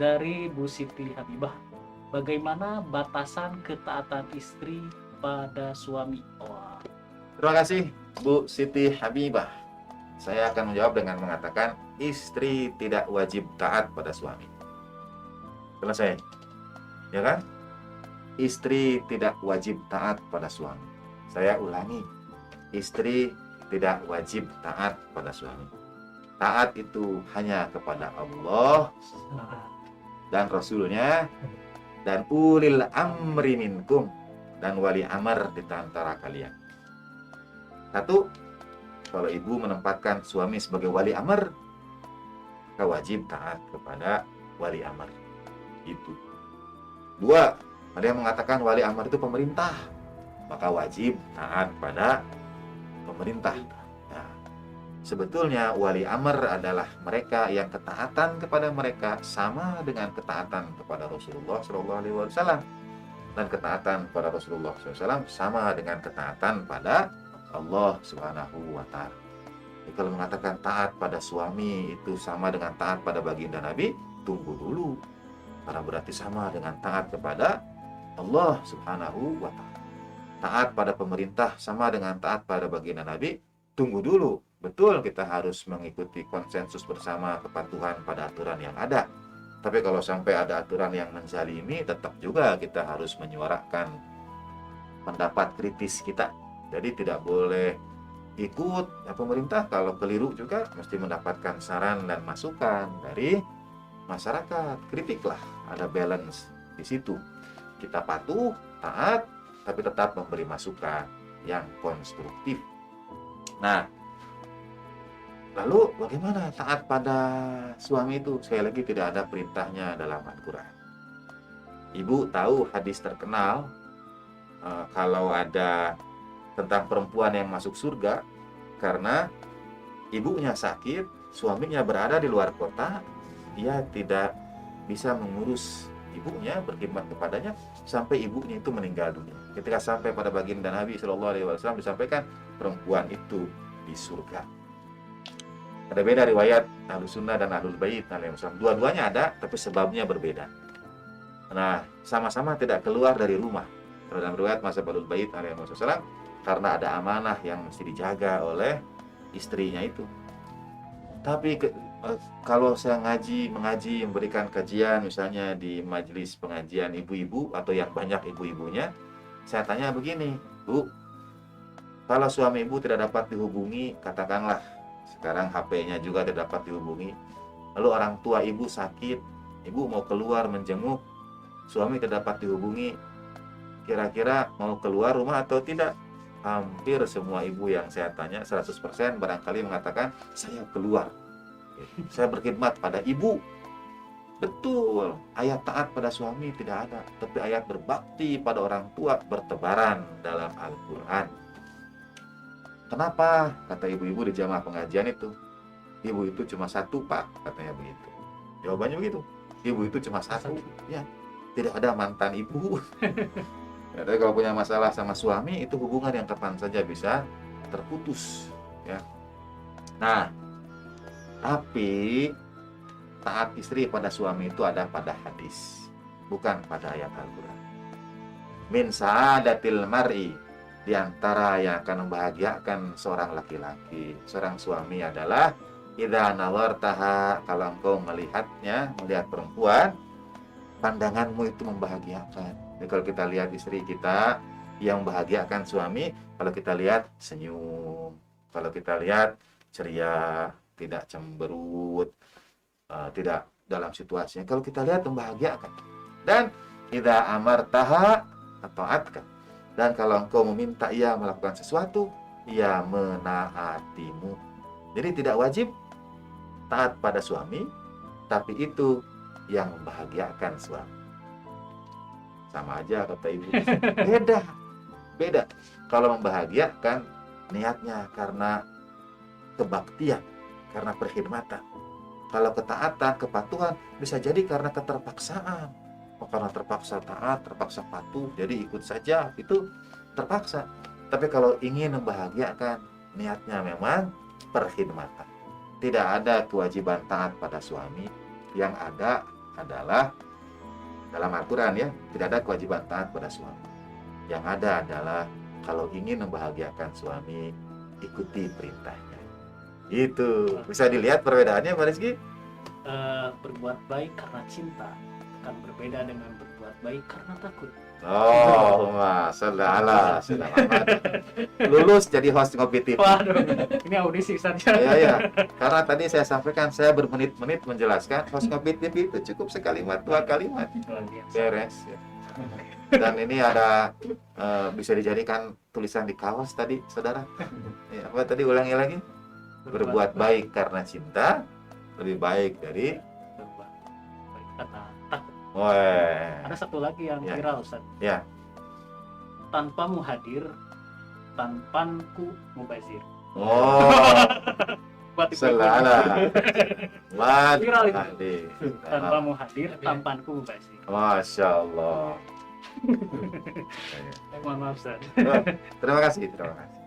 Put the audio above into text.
dari Bu Siti Habibah. Bagaimana batasan ketaatan istri pada suami? Wah, Terima kasih Bu Siti Habibah. Saya akan menjawab dengan mengatakan istri tidak wajib taat pada suami. Selesai, ya kan? Istri tidak wajib taat pada suami. Saya ulangi, istri tidak wajib taat pada suami. Taat itu hanya kepada Allah dan Rasulnya dan ulil amri minkum dan wali amr di antara kalian. Satu, kalau ibu menempatkan suami sebagai wali amr, maka wajib taat kepada wali amr. Itu. Dua, ada yang mengatakan wali amr itu pemerintah, maka wajib taat pada pemerintah. Nah, sebetulnya wali amr adalah mereka yang ketaatan kepada mereka sama dengan ketaatan kepada Rasulullah SAW, dan ketaatan pada Rasulullah SAW sama dengan ketaatan pada Allah Subhanahu wa Ta'ala. Jadi kalau mengatakan taat pada suami itu sama dengan taat pada baginda Nabi, tunggu dulu, karena berarti sama dengan taat kepada Allah Subhanahu wa Ta'ala. Taat pada pemerintah sama dengan taat pada baginda Nabi, tunggu dulu. Betul, kita harus mengikuti konsensus bersama kepatuhan pada aturan yang ada. Tapi kalau sampai ada aturan yang menzalimi, tetap juga kita harus menyuarakan pendapat kritis kita. Jadi tidak boleh ikut pemerintah, kalau keliru juga mesti mendapatkan saran dan masukan dari masyarakat. Kritiklah, ada balance di situ. Kita patuh, taat, tapi tetap memberi masukan yang konstruktif. Nah, lalu bagaimana taat pada suami itu? Sekali lagi tidak ada perintahnya dalam Al-Quran. Ibu tahu hadis terkenal, kalau ada tentang perempuan yang masuk surga karena ibunya sakit, suaminya berada di luar kota, dia tidak bisa mengurus ibunya, berkhidmat kepadanya sampai ibunya itu meninggal dunia. Ketika sampai pada baginda Nabi SAW disampaikan perempuan itu di surga. Ada beda riwayat Ahlus Sunnah dan Ahlul Bait alaihissalam. Dua-duanya ada, tapi sebabnya berbeda. Nah, sama-sama tidak keluar dari rumah. Dalam riwayat mazhab Ahlul Bait alaihissalam, karena ada amanah yang mesti dijaga oleh istrinya itu. Tapi kalau saya mengaji, memberikan kajian misalnya di majelis pengajian ibu-ibu atau yang banyak ibu-ibunya, saya tanya begini, Bu, kalau suami ibu tidak dapat dihubungi, katakanlah sekarang HP-nya juga tidak dapat dihubungi, lalu orang tua ibu sakit, ibu mau keluar menjenguk, suami tidak dapat dihubungi, kira-kira mau keluar rumah atau tidak? Hampir semua ibu yang saya tanya, 100% barangkali mengatakan, saya keluar, saya berkhidmat pada ibu. Betul, ayat taat pada suami tidak ada, tapi ayat berbakti pada orang tua bertebaran dalam Al-Quran. Kenapa? Kata ibu-ibu di jamaah pengajian itu, ibu itu cuma satu, Pak, katanya begitu. Jawabannya begitu, ibu itu cuma satu, ya, tidak ada mantan ibu. Ya, tapi kalau punya masalah sama suami, itu hubungan yang kapan saja bisa terputus, ya. Nah, tapi taat istri pada suami itu ada pada hadis, bukan pada ayat Al-Quran. Min sa'adatil mar'i, di antara yang akan membahagiakan seorang laki-laki, seorang suami adalah idza nawartaha, kalau engkau melihatnya, melihat perempuan, pandanganmu itu membahagiakan. Jadi kalau kita lihat istri kita yang membahagiakan suami, kalau kita lihat senyum, kalau kita lihat ceria, tidak cemberut, tidak dalam situasinya, kalau kita lihat membahagiakan. Dan idza amartaha ata'atka, dan kalau engkau meminta ia melakukan sesuatu, ia menaatimu. Jadi tidak wajib taat pada suami, tapi itu yang membahagiakan suami. Sama aja kata ibu. Beda. Kalau membahagiakan niatnya karena kebaktian, karena perkhidmatan. Kalau ketaatan, kepatuhan bisa jadi karena keterpaksaan. Karena terpaksa taat, terpaksa patuh, jadi ikut saja, itu terpaksa. Tapi kalau ingin membahagiakan, niatnya memang perkhidmatan. Tidak ada kewajiban taat pada suami, yang ada adalah dalam aturan ya, tidak ada kewajiban taat pada suami. Yang ada adalah kalau ingin membahagiakan suami, ikuti perintahnya. Itu bisa dilihat perbedaannya, Pak Rizky. Berbuat baik karena cinta akan berbeda dengan berbuat baik karena takut. Oh, masalah, lulus jadi host Ngopi TV. Waduh, ini audisi saja. Ya, ya. Karena tadi saya sampaikan, saya bermenit-menit menjelaskan host Ngopi TV itu cukup sekalimat, 2 kalimat. Luar biasa. Beres. Ya. Dan ini ada bisa dijadikan tulisan di kaos tadi, saudara. Ya, apa tadi, ulangi lagi? Berbuat baik karena cinta lebih baik dari. Berbuat baik karena takut. Wah. Ada satu lagi yang Ya. viral, Ustaz. Ya. Tanpamu hadir, tanpanku mubazir. Oh, Buat ibu-ibu. selalah. Viral itu. Tadi. Tanpamu hadir, tanpanku mubazir. Masya Allah. Mohon maaf, Ustaz. Terima kasih, terima kasih.